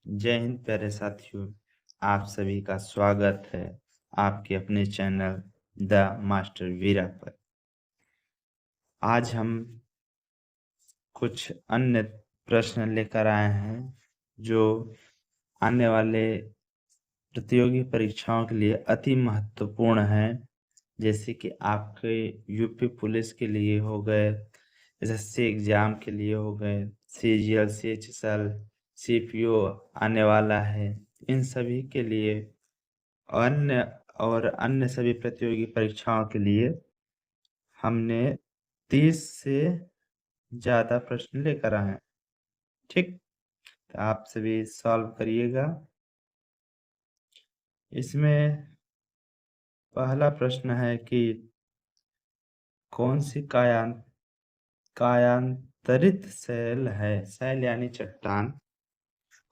जय हिंद प्यारे साथियों। आप सभी का स्वागत है आपके अपने चैनल द मास्टर वीरा पर। आज हम कुछ अन्य प्रश्न लेकर आए हैं जो आने वाले प्रतियोगी परीक्षाओं के लिए अति महत्वपूर्ण है। जैसे कि आपके यूपी पुलिस के लिए हो गए, एसएससी एग्जाम के लिए हो गए, सीजीएल, सीएचएसएल, सीपीओ आने वाला है। इन सभी के लिए अन्य अन्य सभी प्रतियोगी परीक्षाओं के लिए हमने 30 से ज़्यादा प्रश्न लेकर आए हैं। ठीक, तो आप सभी सॉल्व करिएगा। इसमें पहला प्रश्न है कि कौन सी कायांतरित शैल है। शैल यानी चट्टान।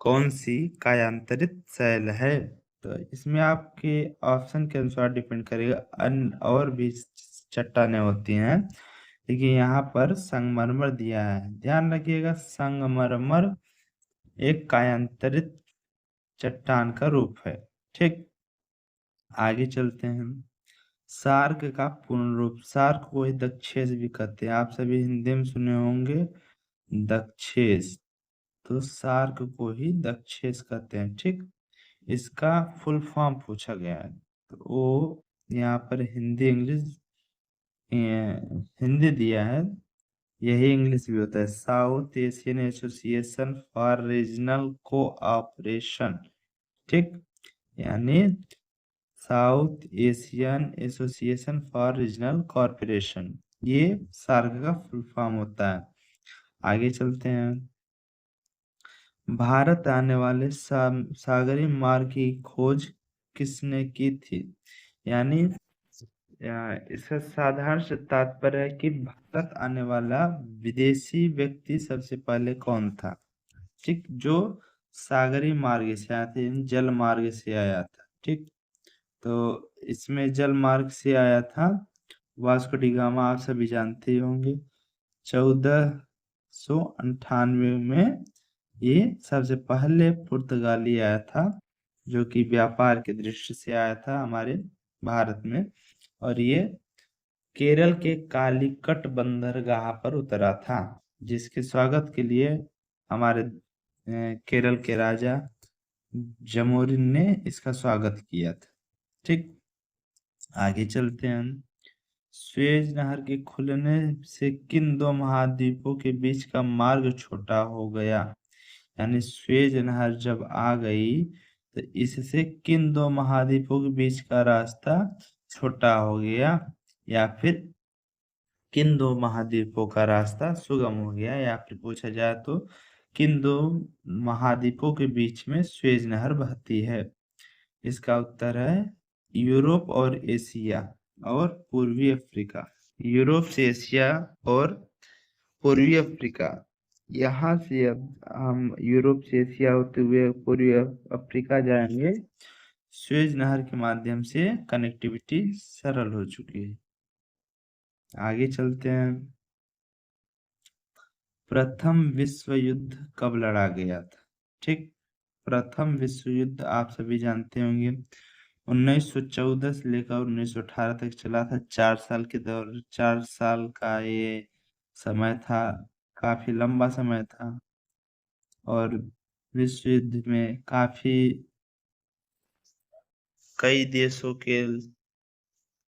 कौन सी कायांतरित शैल है? तो इसमें आपके ऑप्शन के अनुसार डिपेंड करेगा। अन्य और भी चट्टानें होती हैं, देखिए यहाँ पर संगमरमर दिया है, ध्यान रखिएगा। संगमरमर एक कायांतरित चट्टान का रूप है। ठीक, आगे चलते हैं। सार्क का पूर्ण रूप। सार्क को ही दक्षेस भी कहते हैं, आप सभी हिंदी में सुने होंगे दक्षेस। तो सार्क को ही दक्षेस कहते हैं। ठीक, इसका फुल फॉर्म पूछा गया है, तो वो यहाँ पर हिंदी इंग्लिश हिंदी दिया है, यही इंग्लिश भी होता है। South Asian association for regional cooperation. ठीक, यानी south Asian association for regional corporation, ये सार्क का फुल फॉर्म होता है। आगे चलते हैं। भारत आने वाले सागरी मार्ग की खोज किसने की थी? यानी इसका साधारण से तात्पर्य है कि भारत आने वाला विदेशी व्यक्ति सबसे पहले कौन था। ठीक, जो सागरी मार्ग से आया था, यानी जल मार्ग से आया था। ठीक, तो इसमें जल मार्ग से आया था वास्को डी गामा, आप सभी जानते ही होंगे। 1498 में ये सबसे पहले पुर्तगाली आया था, जो कि व्यापार की दृष्टि से आया था हमारे भारत में, और ये केरल के कालीकट बंदरगाह पर उतरा था, जिसके स्वागत के लिए हमारे केरल के राजा जमोरिन ने इसका स्वागत किया था। ठीक, आगे चलते हैं। स्वेज नहर के खुलने से किन दो महाद्वीपों के बीच का मार्ग छोटा हो गया? यानी स्वेज नहर जब आ गई तो इससे किन दो महाद्वीपों के बीच का रास्ता छोटा हो गया, या फिर किन दो महाद्वीपों का रास्ता सुगम हो गया, या फिर पूछा जाए तो किन दो महाद्वीपों के बीच में स्वेज नहर बहती है? इसका उत्तर है यूरोप और एशिया और पूर्वी अफ्रीका। यूरोप से एशिया और पूर्वी अफ्रीका। यहाँ से अब हम यूरोप से एशिया होते हुए पूर्वी अफ्रीका जाएंगे। स्वेज नहर के माध्यम से कनेक्टिविटी सरल हो चुकी है। आगे चलते हैं। प्रथम विश्व युद्ध कब लड़ा गया था? ठीक, प्रथम विश्व युद्ध आप सभी जानते होंगे 1914 से लेकर 1918 तक चला था। 4 साल का ये समय था, काफी लंबा समय था, और विश्व युद्ध में काफी कई देशों के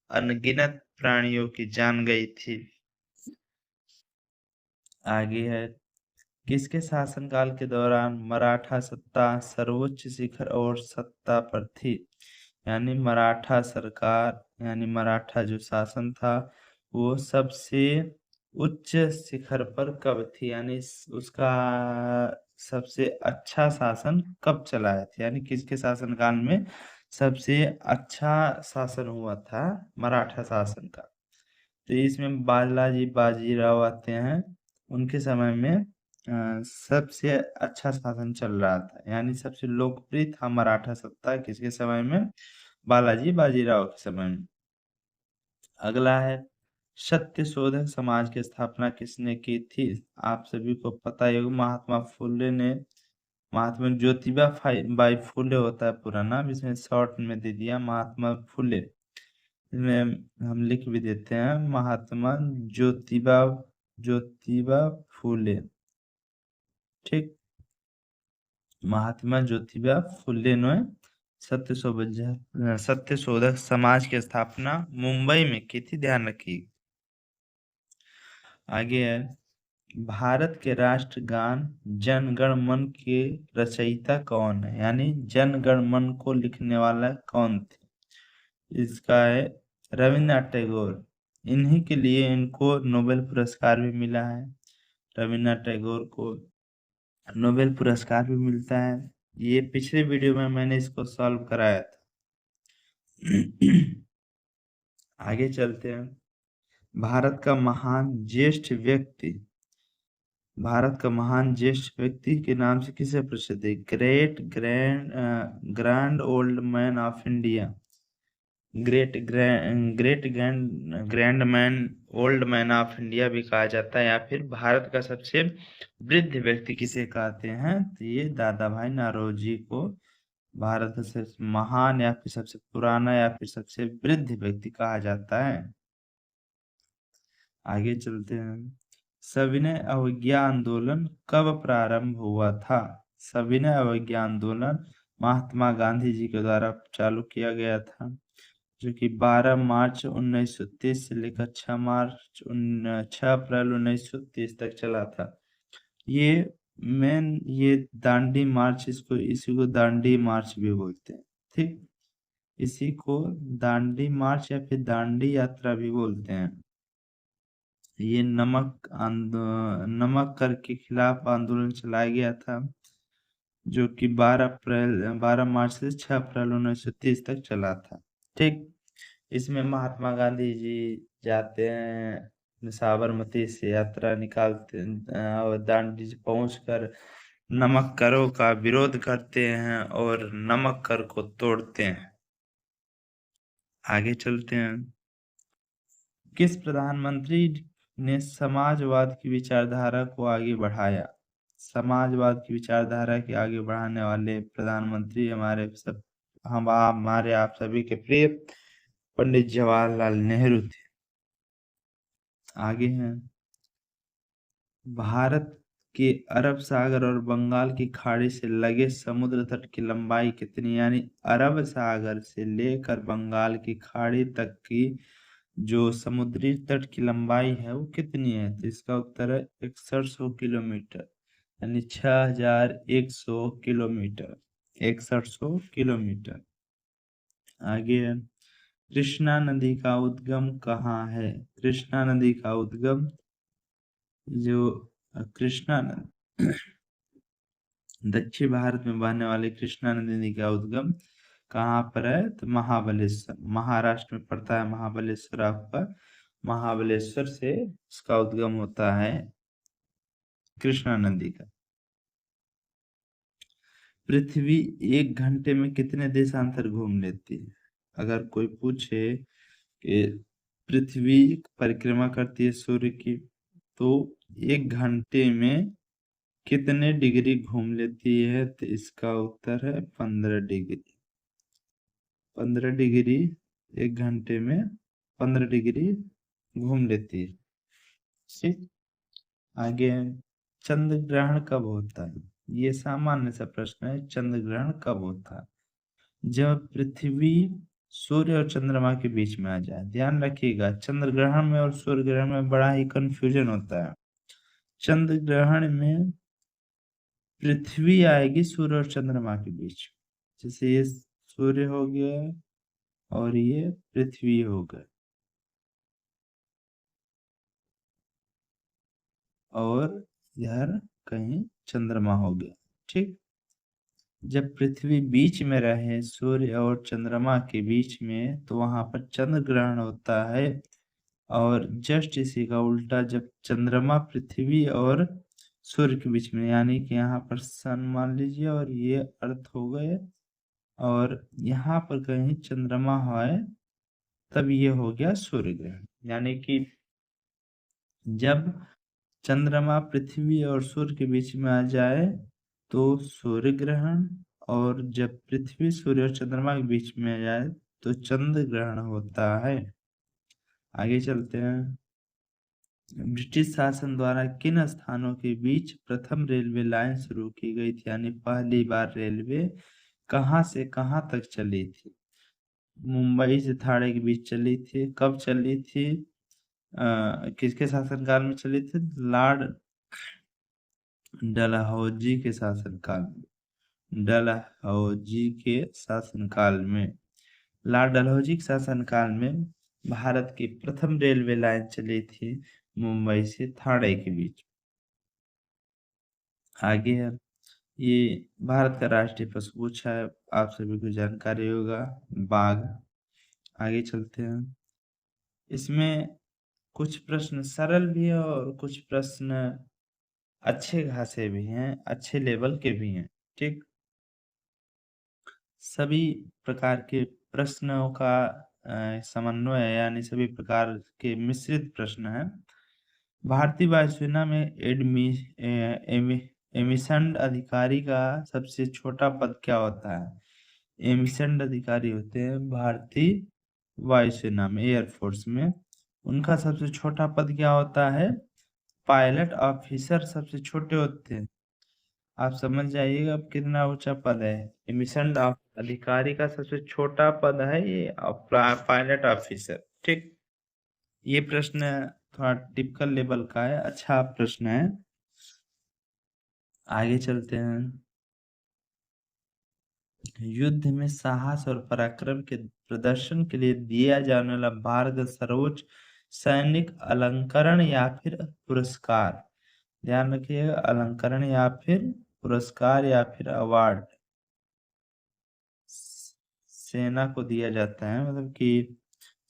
अनगिनत प्राणियों की जान गई थी। आगे है, किसके शासनकाल के दौरान मराठा सत्ता सर्वोच्च शिखर और सत्ता पर थी? यानी मराठा सरकार, यानी मराठा जो शासन था वो सबसे उच्च शिखर पर कब थी, यानी उसका सबसे अच्छा शासन कब चलाया था, यानी किसके शासनकाल में सबसे अच्छा शासन हुआ था मराठा शासन का? तो इसमें बालाजी बाजीराव आते हैं, उनके समय में सबसे अच्छा शासन चल रहा था, यानी सबसे लोकप्रिय था मराठा सत्ता किसके समय में? बालाजी बाजीराव के समय में। अगला है, सत्य शोधक समाज की स्थापना किसने की थी? आप सभी को पता ही होगा, महात्मा फुले ने महात्मा ज्योतिबा बाई फुले होता है पूरा नाम, इसमें शॉर्ट में दे दिया महात्मा फुले। इसमें हम लिख भी देते हैं महात्मा ज्योतिबा ज्योतिबा फुले। ठीक, महात्मा ज्योतिबा फुले ने सत्य शोधक समाज की स्थापना मुंबई में की थी, ध्यान रखिए। आगे है, भारत के राष्ट्रगान जन गण मन के रचयिता कौन है, यानी जन गण मन को लिखने वाला कौन थे? इसका है रविन्द्रनाथ टैगोर। इन्हीं के लिए इनको नोबेल पुरस्कार भी मिला है। रविन्द्रनाथ टैगोर को नोबेल पुरस्कार भी मिलता है। ये पिछले वीडियो में मैंने इसको सॉल्व कराया था। आगे चलते हैं। भारत का महान ज्येष्ठ व्यक्ति के नाम से किसे प्रसिद्ध है? Grand old man of India. Grand man old man of India भी कहा जाता है, या फिर भारत का सबसे वृद्ध व्यक्ति किसे कहते हैं? तो ये दादा भाई नौरोजी को भारत का सबसे महान या फिर सबसे पुराना या फिर सबसे वृद्ध व्यक्ति कहा जाता है। आगे चलते हैं। सविनय अवज्ञा आंदोलन कब प्रारंभ हुआ था? सविनय अवज्ञा आंदोलन महात्मा गांधी जी के द्वारा चालू किया गया था, जो कि 12 मार्च 1930 से लेकर 6 अप्रैल 1930 तक चला था। ये दांडी मार्च, इसी को दांडी मार्च भी बोलते हैं। ठीक, इसी को दांडी मार्च या फिर दांडी यात्रा भी बोलते हैं। ये नमक कर के खिलाफ आंदोलन चलाया गया था, जो कि 12 मार्च से 6 अप्रैल 1930 तक चला था। ठीक, इसमें महात्मा गांधी जी जाते हैं, साबरमती से यात्रा निकालते और दांडी से पहुंचकर नमक करों का विरोध करते हैं और नमक कर को तोड़ते हैं। आगे चलते हैं। किस प्रधानमंत्री ने समाजवाद की विचारधारा को आगे बढ़ाया? समाजवाद की विचारधारा के आगे बढ़ाने वाले प्रधानमंत्री हमारे आप सभी के प्रिय पंडित जवाहरलाल नेहरू थे। आगे हैं, भारत के अरब सागर और बंगाल की खाड़ी से लगे समुद्र तट की लंबाई कितनी? यानी अरब सागर से लेकर बंगाल की खाड़ी तक की जो समुद्री तट की लंबाई है वो कितनी है? तो इसका उत्तर है 6100 किलोमीटर, यानी 6100 किलोमीटर। 6100 किलोमीटर। आगे है, कृष्णा नदी का उद्गम कहाँ है? कृष्णा नदी का उद्गम दक्षिण भारत में बहने वाली कृष्णा नदी का उद्गम कहाँ पर है? तो महाबलेश्वर, महाराष्ट्र में पड़ता है महाबलेश्वर। आपका महाबलेश्वर से इसका उद्गम होता है कृष्णा नदी का। पृथ्वी 1 घंटे में कितने देशांतर घूम लेती है? अगर कोई पूछे कि पृथ्वी परिक्रमा करती है सूर्य की, तो 1 घंटे में कितने डिग्री घूम लेती है? तो इसका उत्तर है 15 डिग्री। 15 डिग्री 1 घंटे में 15 डिग्री घूम लेती है। ठीक, आगे चंद्र ग्रहण कब होता है? ये सामान्य सा प्रश्न है, चंद्र ग्रहण कब होता है? जब पृथ्वी सूर्य और चंद्रमा के बीच में आ जाए। ध्यान रखिएगा, चंद्र ग्रहण में और सूर्य ग्रहण में बड़ा ही कंफ्यूजन होता है। चंद्र ग्रहण में पृथ्वी आएगी सूर्य और चंद्रमा के बीच, जैसे ये सूर्य हो गया और ये पृथ्वी हो गया, और इधर कहीं चंद्रमा हो गया। ठीक, जब पृथ्वी बीच में रहे सूर्य और चंद्रमा के बीच में, तो वहां पर चंद्र ग्रहण होता है। और जस्ट इसी का उल्टा, जब चंद्रमा पृथ्वी और सूर्य के बीच में, यानी कि यहाँ पर सन मान लीजिए और ये अर्थ हो गए, और यहाँ पर कहीं चंद्रमा है, तब ये हो गया सूर्य ग्रहण। यानी कि जब चंद्रमा पृथ्वी और सूर्य के बीच में आ जाए, तो सूर्य ग्रहण, और जब पृथ्वी सूर्य और चंद्रमा के बीच में आ जाए तो चंद्र ग्रहण होता है। आगे चलते हैं। ब्रिटिश शासन द्वारा किन स्थानों के बीच प्रथम रेलवे लाइन शुरू की गई थी, यानी पहली बार रेलवे कहाँ से कहाँ तक चली थी? मुंबई से थाने के बीच चली थी। कब चली थी? किसके शासनकाल में चली थी? लॉर्ड डलहौजी के शासनकाल में। डलहौजी के शासनकाल में, लॉर्ड डलहौजी के शासनकाल में भारत की प्रथम रेलवे लाइन चली थी मुंबई से ठाणे के बीच। आगे है, ये भारत का राष्ट्रीय पशु पूछा है, आप सभी को जानकारी होगा, बाघ। आगे चलते हैं। इसमें कुछ प्रश्न सरल भी है और कुछ प्रश्न अच्छे खासे भी हैं, अच्छे लेवल के भी हैं। ठीक, सभी प्रकार के प्रश्नों का समन्वय, यानी सभी प्रकार के मिश्रित प्रश्न हैं। भारतीय वायुसेना में एमिशन अधिकारी का सबसे छोटा पद क्या होता है? एमिशन अधिकारी होते हैं भारतीय वायुसेना में, एयरफोर्स में। उनका सबसे छोटा पद क्या होता है? पायलट ऑफिसर सबसे छोटे होते हैं। आप समझ जाइएगा अब कितना ऊंचा पद है। एमिशन अधिकारी का सबसे छोटा पद है ये पायलट ऑफिसर। ठीक, ये प्रश्न थोड़ा टिपिकल लेवल का है, अच्छा प्रश्न है। आगे चलते हैं। युद्ध में साहस और पराक्रम के प्रदर्शन के लिए दिया जाने वाला भारत का सर्वोच्च सैनिक अलंकरण या फिर पुरस्कार, ध्यान रखिएगा, अलंकरण या फिर पुरस्कार या फिर अवार्ड सेना को दिया जाता है। मतलब कि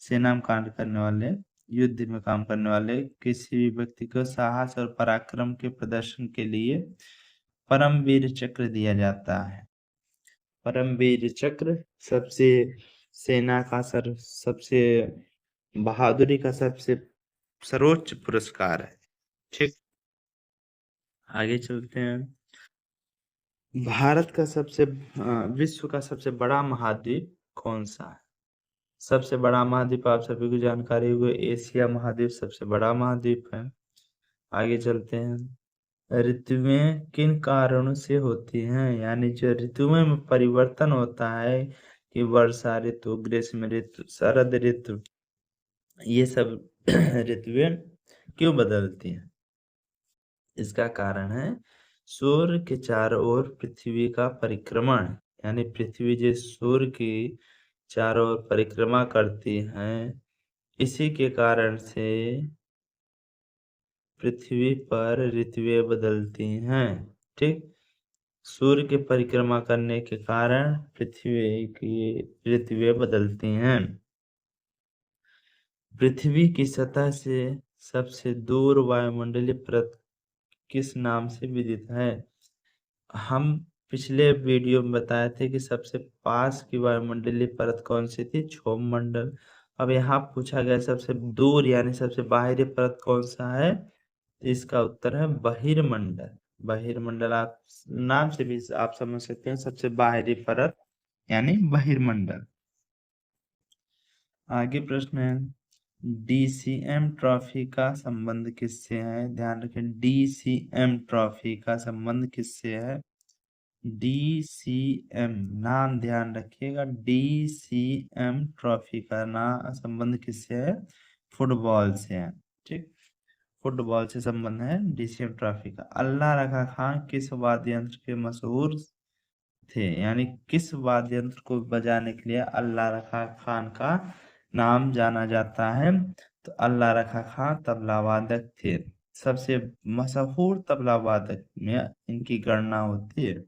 सेना में काम करने वाले, युद्ध में काम करने वाले किसी भी व्यक्ति को साहस और पराक्रम के प्रदर्शन के लिए परमवीर चक्र दिया जाता है। परमवीर चक्र सबसे सेना का सबसे बहादुरी का सबसे सर्वोच्च पुरस्कार है। ठीक, आगे चलते हैं। भारत का विश्व का सबसे बड़ा महाद्वीप कौन सा है? सबसे बड़ा महाद्वीप आप सभी को जानकारी होगी, एशिया महाद्वीप सबसे बड़ा महाद्वीप है। आगे चलते हैं। ऋतुएं किन कारणों से होती हैं, यानी जो ऋतुओं में परिवर्तन होता है कि वर्षा ऋतु, ग्रीष्म ऋतु, शरद ऋतु, ये सब ऋतुएं क्यों बदलती हैं? इसका कारण है सूर्य के चारों ओर पृथ्वी का परिक्रमण, यानी पृथ्वी जो सूर्य की चारों ओर परिक्रमा करती है, इसी के कारण से पृथ्वी पर ऋतुएं बदलती हैं। ठीक, सूर्य की परिक्रमा करने के कारण पृथ्वी की ऋतुएं बदलती हैं। पृथ्वी की सतह से सबसे दूर वायुमंडलीय परत किस नाम से विदित है? हम पिछले वीडियो में बताए थे कि सबसे पास की वायुमंडलीय परत कौन सी थी? क्षोभ मंडल। अब यहाँ पूछा गया सबसे दूर यानी सबसे बाहरी परत कौन सा है? इसका उत्तर है बहिर्मंडल। बहिर्मंडल आप नाम से भी आप समझ सकते हैं, सबसे बाहरी परत यानी बहिर्मंडल। आगे प्रश्न है, डीसीएम ट्रॉफी का संबंध किससे है? ध्यान रखें, डीसीएम ट्रॉफी का संबंध किससे है? डीसीएम नाम ध्यान रखिएगा, डीसीएम ट्रॉफी का नाम संबंध किससे है? फुटबॉल से है। ठीक, फुटबॉल से संबंध है डीसीएम ट्रॉफी का। अल्लाह रखा खां किस वाद्य यंत्र के मशहूर थे, यानी किस वाद्य यंत्र को बजाने के लिए अल्लाह रखा खान का नाम जाना जाता है? तो अल्लाह रखा खां तबला वादक थे, सबसे मशहूर तबला वादक में इनकी गणना होती है।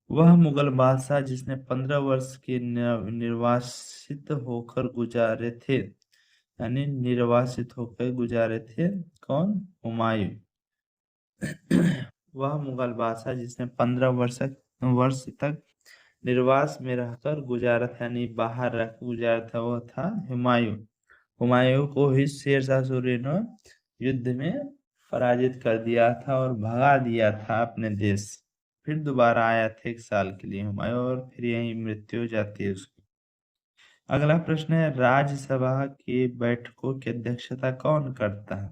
वह मुगल बादशाह जिसने 15 वर्ष के निर्वासित होकर गुजारे थे, यानी निर्वासित होकर गुजारे थे, कौन? हुमायूं। वह मुगल बादशाह जिसने 15 वर्ष तक निर्वास में रहकर गुजारा था, यानी बाहर रह गुजारा था, वो था हुमायूं। हुमायूं को ही शेरशाह सूरी ने युद्ध में पराजित कर दिया था और भगा दिया था अपने देश से। फिर दोबारा आया था 1 साल के लिए हुमायूं और फिर यही मृत्यु हो जाती है उसकी। अगला प्रश्न है, राज्यसभा की बैठकों की अध्यक्षता कौन करता है?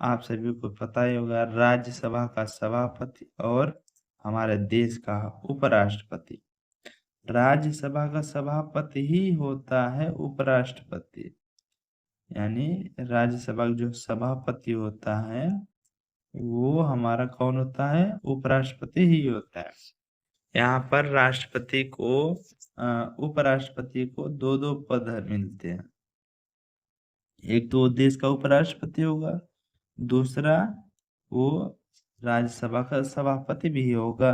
आप सभी को पता ही होगा, राज्यसभा का सभापति और हमारे देश का उपराष्ट्रपति। राज्यसभा का सभापति ही होता है उपराष्ट्रपति, यानी राज्यसभा का जो सभापति होता है वो हमारा कौन होता है? उपराष्ट्रपति ही होता है। यहाँ पर राष्ट्रपति को उपराष्ट्रपति को दो दो पद मिलते हैं। एक तो देश का उपराष्ट्रपति होगा, दूसरा वो राज्यसभा का सभापति भी होगा।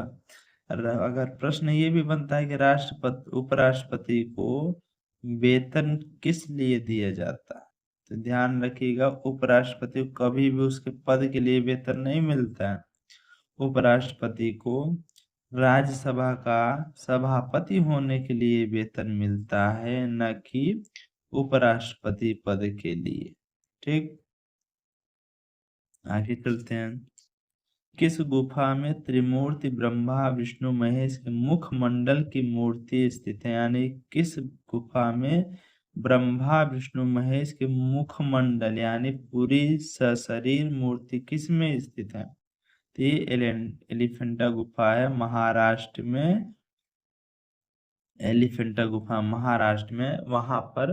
अगर प्रश्न ये भी बनता है कि राष्ट्रपति उपराष्ट्रपति को वेतन किस लिए दिया जाता है, तो ध्यान रखिएगा, उपराष्ट्रपति को कभी भी उसके पद के लिए वेतन नहीं मिलता है। उपराष्ट्रपति को राज्यसभा का सभापति होने के लिए वेतन मिलता है, न कि उपराष्ट्रपति पद के लिए। ठीक, आगे चलते हैं। किस गुफा में त्रिमूर्ति ब्रह्मा विष्णु महेश के मुखमंडल की मूर्ति स्थित है? यानी किस गुफा में ब्रह्मा विष्णु महेश के मुखमंडल यानी पूरी सशरीर मूर्ति किस में स्थित है? तो ये एलिफेंटा गुफा है महाराष्ट्र में। एलिफेंटा गुफा महाराष्ट्र में, वहां पर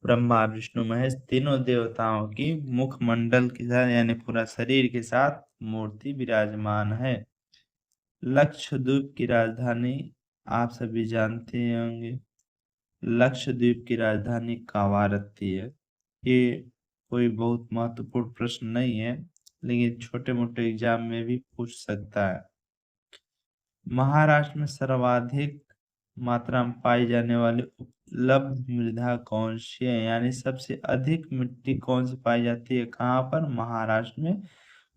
ब्रह्मा विष्णु महेश तीनों देवताओं की मुखमंडल के साथ यानी पूरा शरीर के साथ मूर्ति विराजमान है। लक्षद्वीप की राजधानी आप सभी जानते होंगे, लक्षद्वीप की राजधानी कावारत्ती है। ये कोई बहुत महत्वपूर्ण प्रश्न नहीं है, लेकिन छोटे मोटे एग्जाम में भी पूछ सकता है। महाराष्ट्र में सर्वाधिक मात्रा में पाई जाने वाली उपलब्ध मृदा कौन सी है? यानी सबसे अधिक मिट्टी कौन सी पाई जाती है? कहाँ पर? महाराष्ट्र में।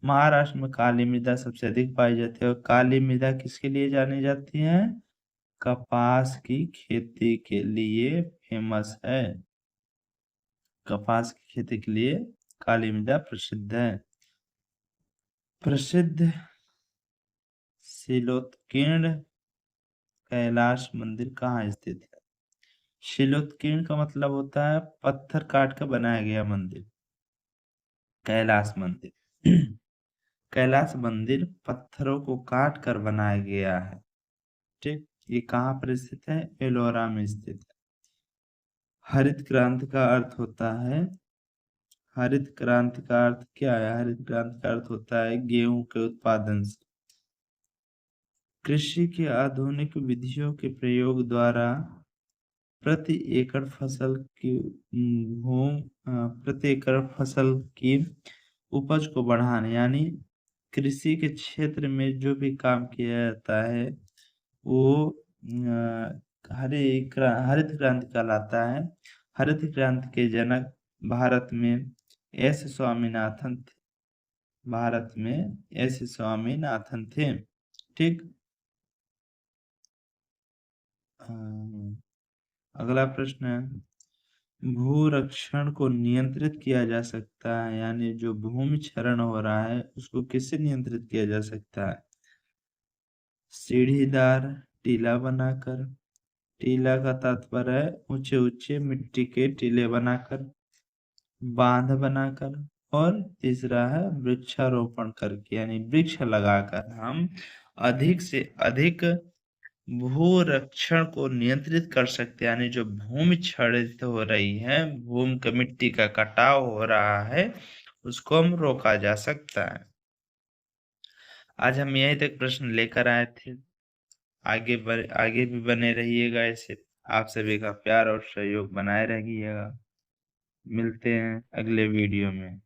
महाराष्ट्र में काली मृदा सबसे अधिक पाई जाती है और काली मृदा किसके लिए जानी जाती है? कपास की खेती के लिए फेमस है। कपास की खेती के लिए काली मृदा प्रसिद्ध है। प्रसिद्ध शिलोत्कीर्ण कैलाश मंदिर कहाँ स्थित है? शिलोत्कीर्ण का मतलब होता है पत्थर काट कर बनाया गया मंदिर, कैलाश मंदिर। कैलाश मंदिर पत्थरों को काट कर बनाया गया है। ठीक, ये कहाँ पर स्थित है? एलोरा में स्थित है। हरित क्रांति का अर्थ होता है, हरित क्रांति का अर्थ क्या है? हरित क्रांति का अर्थ होता है गेहूं के उत्पादन से। कृषि की आधुनिक विधियों के प्रयोग द्वारा प्रति एकड़ फसल की प्रति एकड़ फसल की उपज को बढ़ाने यानी कृषि के क्षेत्र में जो भी काम किया जाता है वो हरित क्रांति कहलाता है। हरित क्रांति के जनक भारत में एस स्वामीनाथन थे। भारत में एस स्वामीनाथन थे। ठीक, अगला प्रश्न है, भूरक्षण को नियंत्रित किया जा सकता है यानी जो भूमि क्षरण हो रहा है उसको किससे नियंत्रित किया जा सकता है? सीढ़ीदार टीला बनाकर, टीला का तात्पर्य है ऊंचे ऊंचे मिट्टी के टीले बनाकर, बांध बनाकर, और तीसरा है वृक्षारोपण करके यानी वृक्ष लगाकर हम अधिक से अधिक भूरक्षण को नियंत्रित कर सकते हैं। यानी जो भूमि क्षरित हो रही है, भूमि का मिट्टी का कटाव हो रहा है, उसको हम रोका जा सकता है। आज हम यहीं तक प्रश्न लेकर आए थे। आगे भी बने रहिएगा ऐसे। आप सभी का प्यार और सहयोग बनाए रखिएगा। मिलते हैं अगले वीडियो में।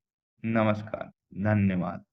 नमस्कार, धन्यवाद।